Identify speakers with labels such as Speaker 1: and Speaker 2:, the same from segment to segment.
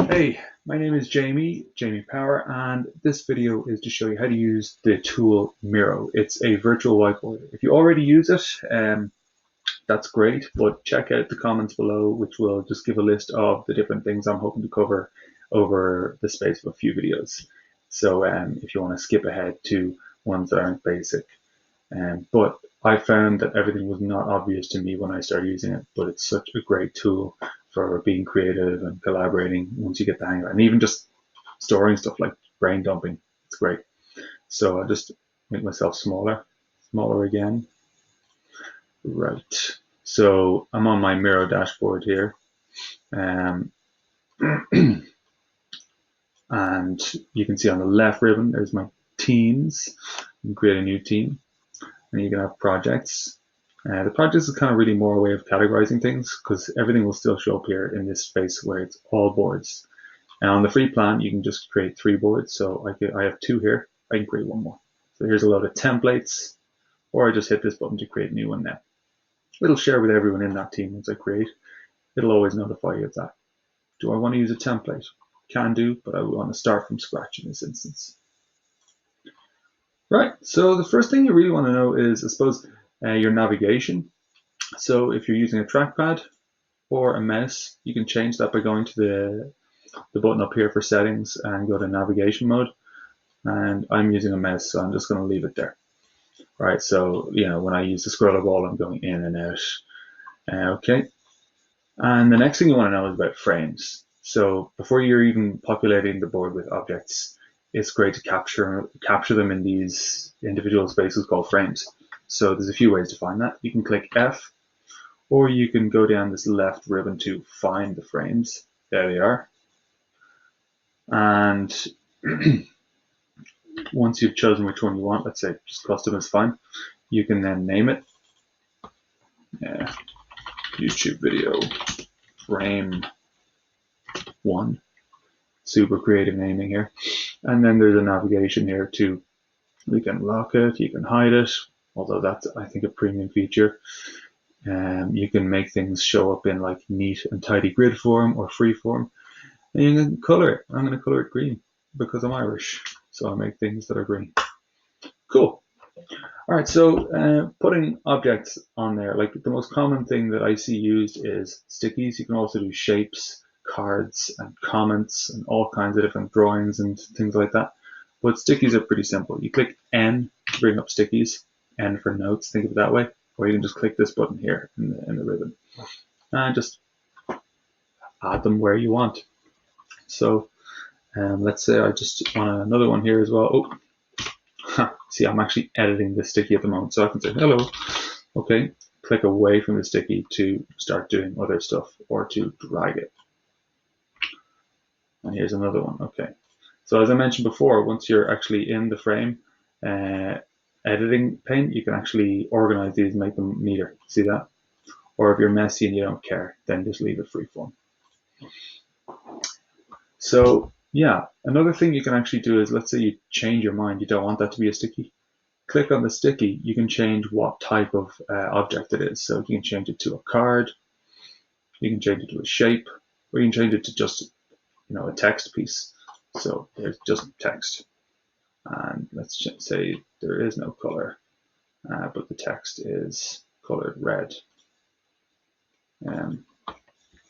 Speaker 1: Hey, my name is Jamie Power, and this video is to show you how to use the tool Miro. It's a virtual whiteboard. If you already use it, that's great, but check out the comments below, which will just give a list of the different things I'm hoping to cover over the space of a few videos. So if you want to skip ahead to ones that aren't basic. But I found that everything was not obvious to me when I started using it, but it's such a great tool for being creative and collaborating once you get the hang of it. And even just storing stuff like brain dumping, it's great. So I'll just make myself smaller again. Right. So I'm on my Miro dashboard here. And you can see on the left ribbon, there's my teams. You can create a new team. And you can have projects. The projects is kind of really more a way of categorizing things because everything will still show up here in this space where it's all boards. And on the free plan, you can just create 3 boards. So I have 2 here. I can create 1 more. So here's a load of templates, or I just hit this button to create a new one now. It'll share with everyone in that team once I create. It'll always notify you of that. Do I want to use a template? Can do, but I want to start from scratch in this instance. Right, so the first thing you really want to know is, I suppose, your navigation. So if you're using a trackpad or a mouse, you can change that by going to the button up here for settings and go to navigation mode. And I'm using a mouse, so I'm just going to leave it there. Right, so when I use the scroller ball, I'm going in and out. Okay, and the next thing you want to know is about frames. So before you're even populating the board with objects, it's great to capture them in these individual spaces called frames. So there's a few ways to find that. You can click F, or you can go down this left ribbon to find the frames. There they are. And once you've chosen which one you want, let's say just custom is fine, you can then name it. YouTube video frame 1. Super creative naming here. And then there's a navigation here too. You can lock it, you can hide it, although that's, I think, a premium feature. You can make things show up in like neat and tidy grid form or free form. And you can color it. I'm going to color it green because I'm Irish, so I make things that are green. Cool. All right, so putting objects on there, like the most common thing that I see used is stickies. You can also do shapes, cards, and comments, and all kinds of different drawings and things like that. But stickies are pretty simple. You click N to bring up stickies, N for notes, think of it that way, or you can just click this button here in the ribbon and just add them where you want. So let's say I just want another one here as well. Oh, see, I'm actually editing the sticky at the moment, so I can say hello. Okay, click away from the sticky to start doing other stuff or to drag it. And here's another one. Okay, so as I mentioned before, once you're actually in the frame editing pane, you can actually organize these and make them neater. See that? Or if you're messy and you don't care, then just leave it freeform. So yeah, another thing you can actually do is, let's say you change your mind, you don't want that to be a sticky. Click on the sticky, you can change what type of object it is. So you can change it to a card, you can change it to a shape, or you can change it to just a text piece. So there's just text. And let's say there is no color, but the text is colored red.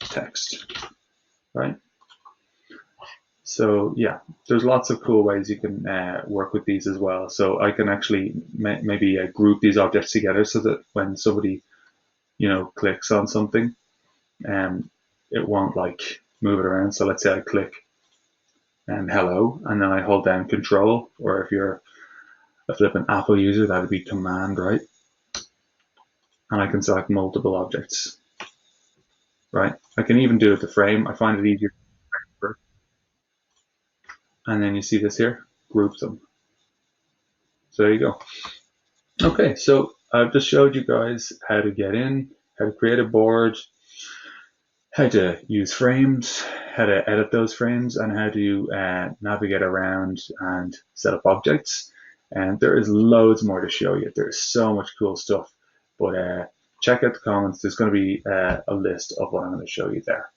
Speaker 1: Text, right? So yeah, there's lots of cool ways you can work with these as well. So I can actually maybe group these objects together so that when somebody clicks on something, it won't like move it around. So let's say I click hello, and then I hold down Control, or if you're a flippant Apple user, that would be Command, right? And I can select multiple objects, right? I can even do it to frame. I find it easier. And then you see this here, group them. So there you go. Okay, so I've just showed you guys how to get in, how to create a board, how to use frames, how to edit those frames, and how to navigate around and set up objects. And there is loads more to show you. There's so much cool stuff, but check out the comments. There's going to be a list of what I'm going to show you there.